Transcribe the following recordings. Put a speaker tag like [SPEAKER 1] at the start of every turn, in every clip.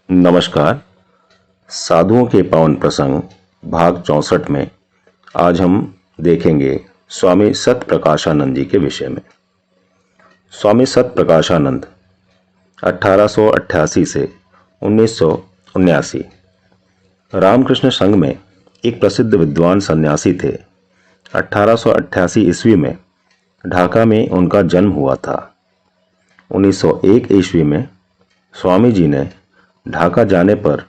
[SPEAKER 1] नमस्कार। साधुओं के पावन प्रसंग भाग 64 में आज हम देखेंगे स्वामी सत प्रकाशानंद जी के विषय में। स्वामी सत प्रकाशानंद 1888 से 1979 रामकृष्ण संघ में एक प्रसिद्ध विद्वान सन्यासी थे। 1888 ईस्वी में ढाका में उनका जन्म हुआ था। 1901 ईस्वी में स्वामी जी ने ढाका जाने पर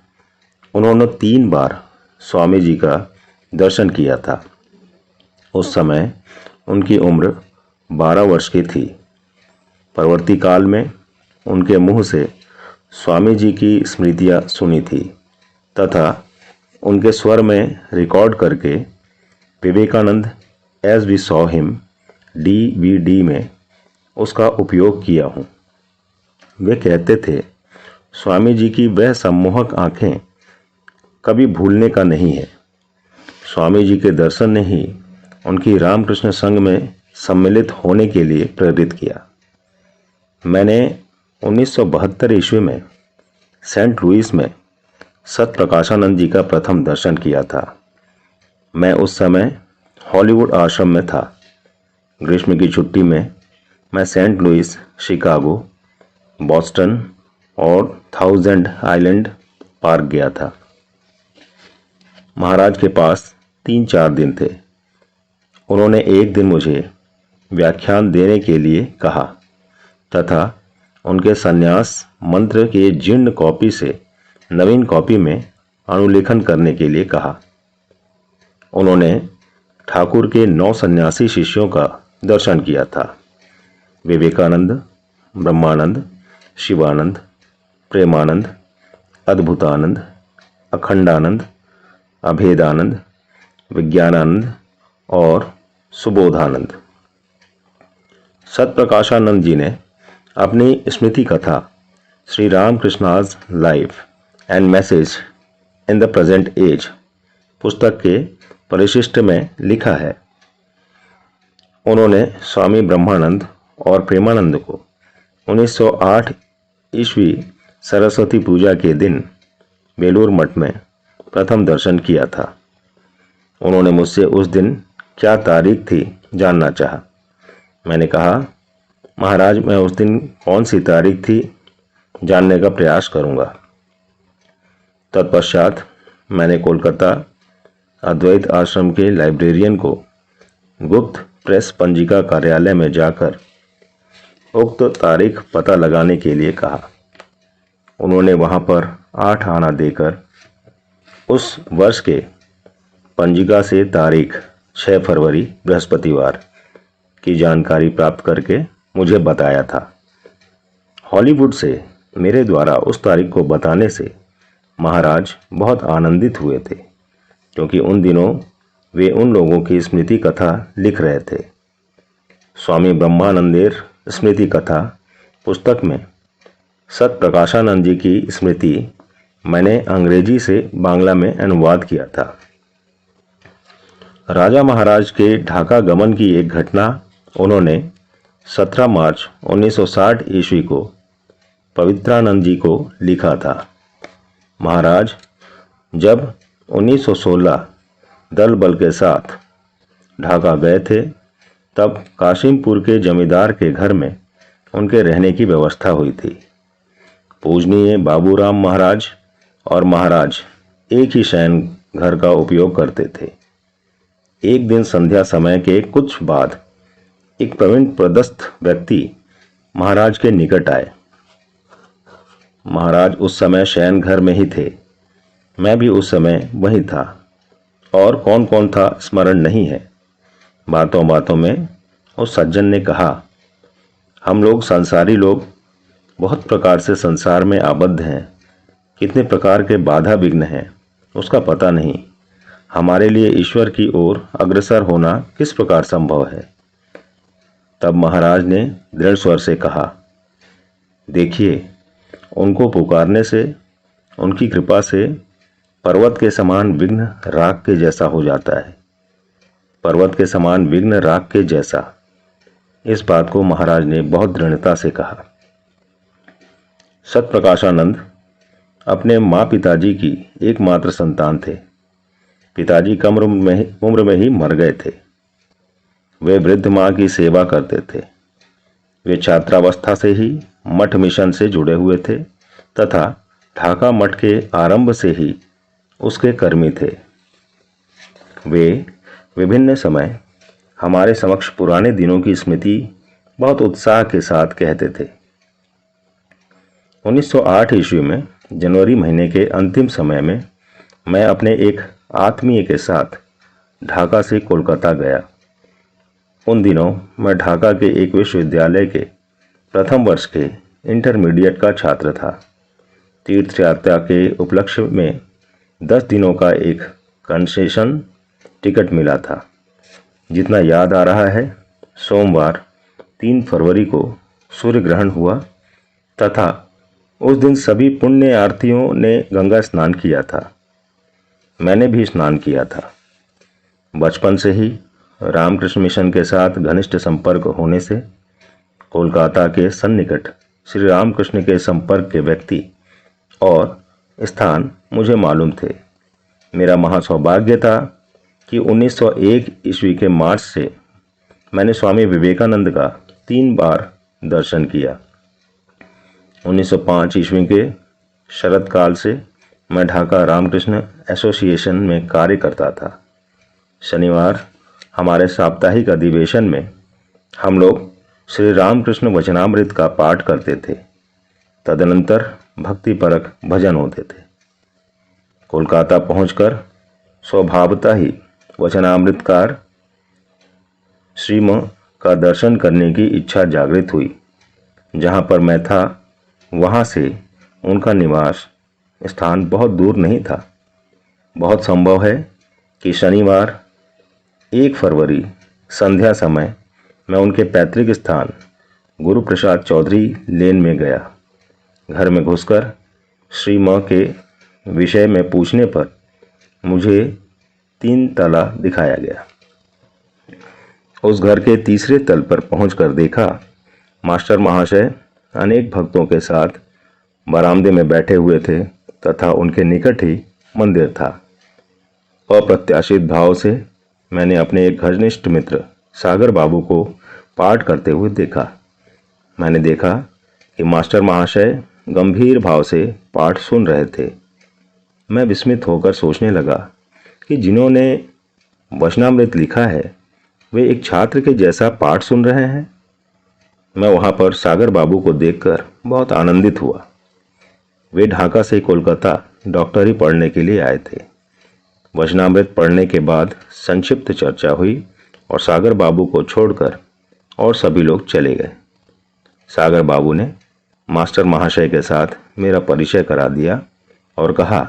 [SPEAKER 1] उन्होंने 3 बार स्वामी जी का दर्शन किया था। उस समय उनकी उम्र 12 वर्ष की थी। परवर्ती काल में उनके मुंह से स्वामी जी की स्मृतियाँ सुनी थी तथा उनके स्वर में रिकॉर्ड करके Vivekananda as we saw him DVD में उसका उपयोग किया हूँ। वे कहते थे, स्वामी जी की वह सम्मोहक आंखें कभी भूलने का नहीं है। स्वामी जी के दर्शन ने ही उनकी रामकृष्ण संघ में सम्मिलित होने के लिए प्रेरित किया। मैंने 1972 ईस्वी में सेंट लुइस में सत प्रकाशानंद जी का प्रथम दर्शन किया था। मैं उस समय हॉलीवुड आश्रम में था। ग्रीष्म की छुट्टी में मैं सेंट लुइस, शिकागो, बॉस्टन और थाउजेंड आइलैंड पार्क गया था। महाराज के पास 3-4 दिन थे। उन्होंने एक दिन मुझे व्याख्यान देने के लिए कहा तथा उनके सन्यास मंत्र के जीर्ण कॉपी से नवीन कॉपी में अनुलेखन करने के लिए कहा। उन्होंने ठाकुर के 9 सन्यासी शिष्यों का दर्शन किया था। विवेकानंद, ब्रह्मानंद, शिवानंद, प्रेमानंद, अद्भुतानंद, अखंडानंद, अभेदानंद, विज्ञानानंद और सुबोधानंद। सतप्रकाशानंद जी ने अपनी स्मृति कथा Shri Ramakrishna's life and message in the present age पुस्तक के परिशिष्ट में लिखा है, उन्होंने स्वामी ब्रह्मानंद और प्रेमानंद को 1908 ईस्वी सरस्वती पूजा के दिन बेलूर मठ में प्रथम दर्शन किया था। उन्होंने मुझसे उस दिन क्या तारीख थी जानना चाहा। मैंने कहा, महाराज, मैं उस दिन कौन सी तारीख थी जानने का प्रयास करूंगा। तत्पश्चात मैंने कोलकाता अद्वैत आश्रम के लाइब्रेरियन को गुप्त प्रेस पंजिका कार्यालय में जाकर उक्त तारीख पता लगाने के लिए कहा। उन्होंने वहां पर 8 आना देकर उस वर्ष के पंजिका से तारीख 6 फरवरी बृहस्पतिवार की जानकारी प्राप्त करके मुझे बताया था। हॉलीवुड से मेरे द्वारा उस तारीख को बताने से महाराज बहुत आनंदित हुए थे, क्योंकि उन दिनों वे उन लोगों की स्मृति कथा लिख रहे थे। स्वामी ब्रह्मानंदेर स्मृति कथा पुस्तक में सत प्रकाशानंद जी की स्मृति मैंने अंग्रेजी से बांग्ला में अनुवाद किया था। राजा महाराज के ढाका गमन की एक घटना उन्होंने 17 मार्च 1960 ईस्वी को पवित्रानंद जी को लिखा था। महाराज जब 1916 दल बल के साथ ढाका गए थे, तब काशिमपुर के जमींदार के घर में उनके रहने की व्यवस्था हुई थी। पूजनीय बाबूराम महाराज और महाराज एक ही शयन घर का उपयोग करते थे। एक दिन संध्या समय के कुछ बाद एक प्रवीण प्रदस्थ व्यक्ति महाराज के निकट आए। महाराज उस समय शयन घर में ही थे। मैं भी उस समय वहीं था और कौन कौन था स्मरण नहीं है। बातों बातों में उस सज्जन ने कहा, हम लोग संसारी लोग बहुत प्रकार से संसार में आबद्ध हैं। कितने प्रकार के बाधा विघ्न हैं उसका पता नहीं। हमारे लिए ईश्वर की ओर अग्रसर होना किस प्रकार संभव है। तब महाराज ने दृढ़ स्वर से कहा, देखिए, उनको पुकारने से, उनकी कृपा से पर्वत के समान विघ्न राख के जैसा हो जाता है। पर्वत के समान विघ्न राख के जैसा। इस बात को महाराज ने बहुत दृढ़ता से कहा। सतप्रकाशानंद अपने माँ पिताजी की एकमात्र संतान थे। पिताजी कम उम्र में ही मर गए थे। वे वृद्ध माँ की सेवा करते थे। वे छात्रावस्था से ही मठ मिशन से जुड़े हुए थे तथा ढाका मठ के आरंभ से ही उसके कर्मी थे। वे विभिन्न समय हमारे समक्ष पुराने दिनों की स्मृति बहुत उत्साह के साथ कहते थे। 1908 ईस्वी में जनवरी महीने के अंतिम समय में मैं अपने एक आत्मीय के साथ ढाका से कोलकाता गया। उन दिनों मैं ढाका के एक विश्वविद्यालय के प्रथम वर्ष के इंटरमीडिएट का छात्र था। तीर्थ यात्रा के उपलक्ष्य में 10 दिनों का एक कंसेशन टिकट मिला था। जितना याद आ रहा है, सोमवार 3 फरवरी को सूर्य ग्रहण हुआ तथा उस दिन सभी पुण्यार्थियों ने गंगा स्नान किया था। मैंने भी स्नान किया था। बचपन से ही रामकृष्ण मिशन के साथ घनिष्ठ संपर्क होने से कोलकाता के सन्निकट श्री रामकृष्ण के संपर्क के व्यक्ति और स्थान मुझे मालूम थे। मेरा महासौभाग्य था कि 1901 ईस्वी के मार्च से मैंने स्वामी विवेकानंद का 3 बार दर्शन किया। 1905 ईस्वी के शरद काल से मैं ढाका रामकृष्ण एसोसिएशन में कार्य करता था। शनिवार हमारे साप्ताहिक अधिवेशन में हम लोग श्री रामकृष्ण वचनामृत का पाठ करते थे। तदनंतर भक्तिपरक भजन होते थे। कोलकाता पहुंचकर स्वभावतः ही वचनामृतकार श्रीम का दर्शन करने की इच्छा जागृत हुई। जहां पर मैं था वहां से उनका निवास स्थान बहुत दूर नहीं था। बहुत संभव है कि शनिवार 1 फरवरी संध्या समय मैं उनके पैतृक स्थान गुरु प्रसाद चौधरी लेन में गया। घर में घुसकर श्री माँ के विषय में पूछने पर मुझे 3 तला दिखाया गया। उस घर के तीसरे तल पर पहुंचकर देखा मास्टर महाशय अनेक भक्तों के साथ बरामदे में बैठे हुए थे तथा उनके निकट ही मंदिर था। अप्रत्याशित भाव से मैंने अपने एक घनिष्ठ मित्र सागर बाबू को पाठ करते हुए देखा। मैंने देखा कि मास्टर महाशय गंभीर भाव से पाठ सुन रहे थे। मैं विस्मित होकर सोचने लगा कि जिन्होंने वचनामृत लिखा है वे एक छात्र के जैसा पाठ सुन रहे हैं। मैं वहां पर सागर बाबू को देखकर बहुत आनंदित हुआ। वे ढाका से कोलकाता डॉक्टरी पढ़ने के लिए आए थे। वचनामृत पढ़ने के बाद संक्षिप्त चर्चा हुई और सागर बाबू को छोड़कर और सभी लोग चले गए। सागर बाबू ने मास्टर महाशय के साथ मेरा परिचय करा दिया और कहा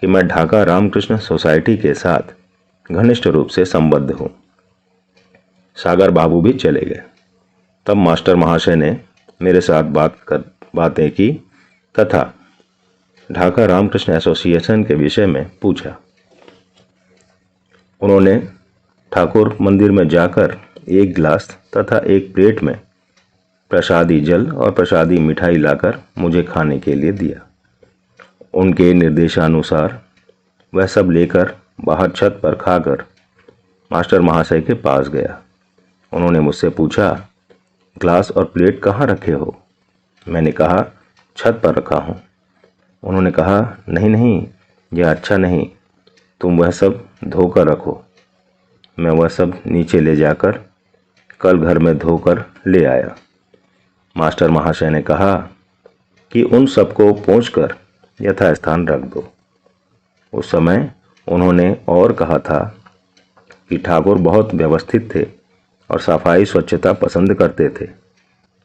[SPEAKER 1] कि मैं ढाका रामकृष्ण सोसाइटी के साथ घनिष्ठ रूप से संबद्ध हूँ। सागर बाबू भी चले गए। तब मास्टर महाशय ने मेरे साथ बातें की तथा ढाका रामकृष्ण एसोसिएशन के विषय में पूछा। उन्होंने ठाकुर मंदिर में जाकर एक गिलास तथा एक प्लेट में प्रसादी जल और प्रसादी मिठाई लाकर मुझे खाने के लिए दिया। उनके निर्देशानुसार वह सब लेकर बाहर छत पर खाकर मास्टर महाशय के पास गया। उन्होंने मुझसे पूछा, ग्लास और प्लेट कहाँ रखे हो? मैंने कहा, छत पर रखा हूँ। उन्होंने कहा, नहीं नहीं, यह अच्छा नहीं, तुम वह सब धोकर रखो। मैं वह सब नीचे ले जाकर कल घर में धोकर ले आया। मास्टर महाशय ने कहा कि उन सबको पोंछकर यथास्थान रख दो। उस समय उन्होंने और कहा था कि ठाकुर बहुत व्यवस्थित थे और सफाई स्वच्छता पसंद करते थे।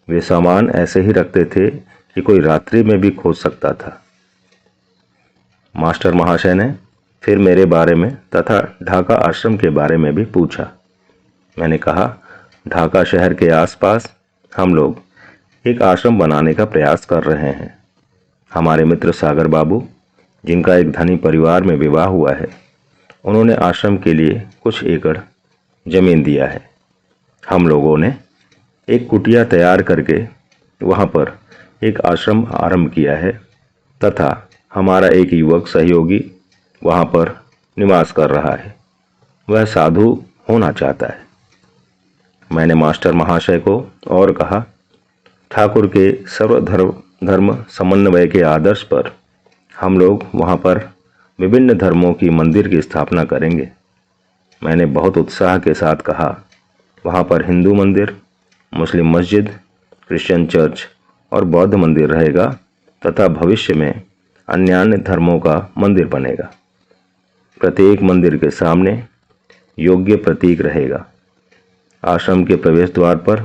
[SPEAKER 1] वे सामान ऐसे ही रखते थे कि कोई रात्रि में भी खोज सकता था। मास्टर महाशय ने फिर मेरे बारे में तथा ढाका आश्रम के बारे में भी पूछा। मैंने कहा, ढाका शहर के आसपास हम लोग एक आश्रम बनाने का प्रयास कर रहे हैं। हमारे मित्र सागर बाबू, जिनका एक धनी परिवार में विवाह हुआ है, उन्होंने आश्रम के लिए कुछ एकड़ जमीन दिया है। हम लोगों ने एक कुटिया तैयार करके वहाँ पर एक आश्रम आरंभ किया है तथा हमारा एक युवक सहयोगी वहाँ पर निवास कर रहा है। वह साधु होना चाहता है। मैंने मास्टर महाशय को और कहा, ठाकुर के सर्वधर्म समन्वय के आदर्श पर हम लोग वहाँ पर विभिन्न धर्मों की मंदिर की स्थापना करेंगे। मैंने बहुत उत्साह के साथ कहा, वहाँ पर हिंदू मंदिर, मुस्लिम मस्जिद, क्रिश्चियन चर्च और बौद्ध मंदिर रहेगा तथा भविष्य में अन्य धर्मों का मंदिर बनेगा। प्रत्येक मंदिर के सामने योग्य प्रतीक रहेगा। आश्रम के प्रवेश द्वार पर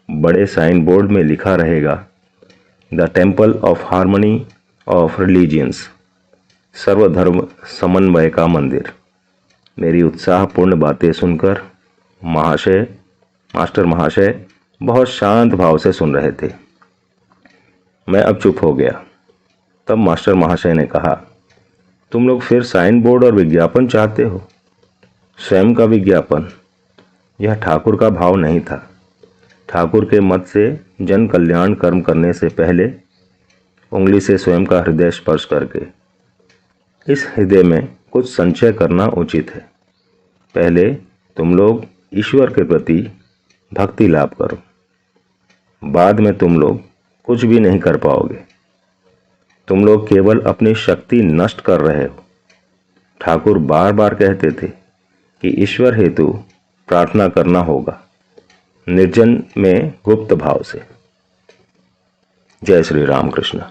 [SPEAKER 1] बड़े साइन बोर्ड में लिखा रहेगा, the temple of harmony of religions, सर्वधर्म समन्वय का मंदिर। मेरी उत्साहपूर्ण बातें सुनकर मास्टर महाशय बहुत शांत भाव से सुन रहे थे। मैं अब चुप हो गया। तब मास्टर महाशय ने कहा, तुम लोग फिर साइन बोर्ड और विज्ञापन चाहते हो? स्वयं का विज्ञापन, यह ठाकुर का भाव नहीं था। ठाकुर के मत से जन कल्याण कर्म करने से पहले उंगली से स्वयं का हृदय स्पर्श करके इस हृदय में कुछ संचय करना उचित है। पहले तुम लोग ईश्वर के प्रति भक्ति लाभ करो, बाद में तुम लोग कुछ भी नहीं कर पाओगे। तुम लोग केवल अपनी शक्ति नष्ट कर रहे हो। ठाकुर बार बार कहते थे कि ईश्वर हेतु प्रार्थना करना होगा, निर्जन में गुप्त भाव से। जय श्री राम कृष्ण।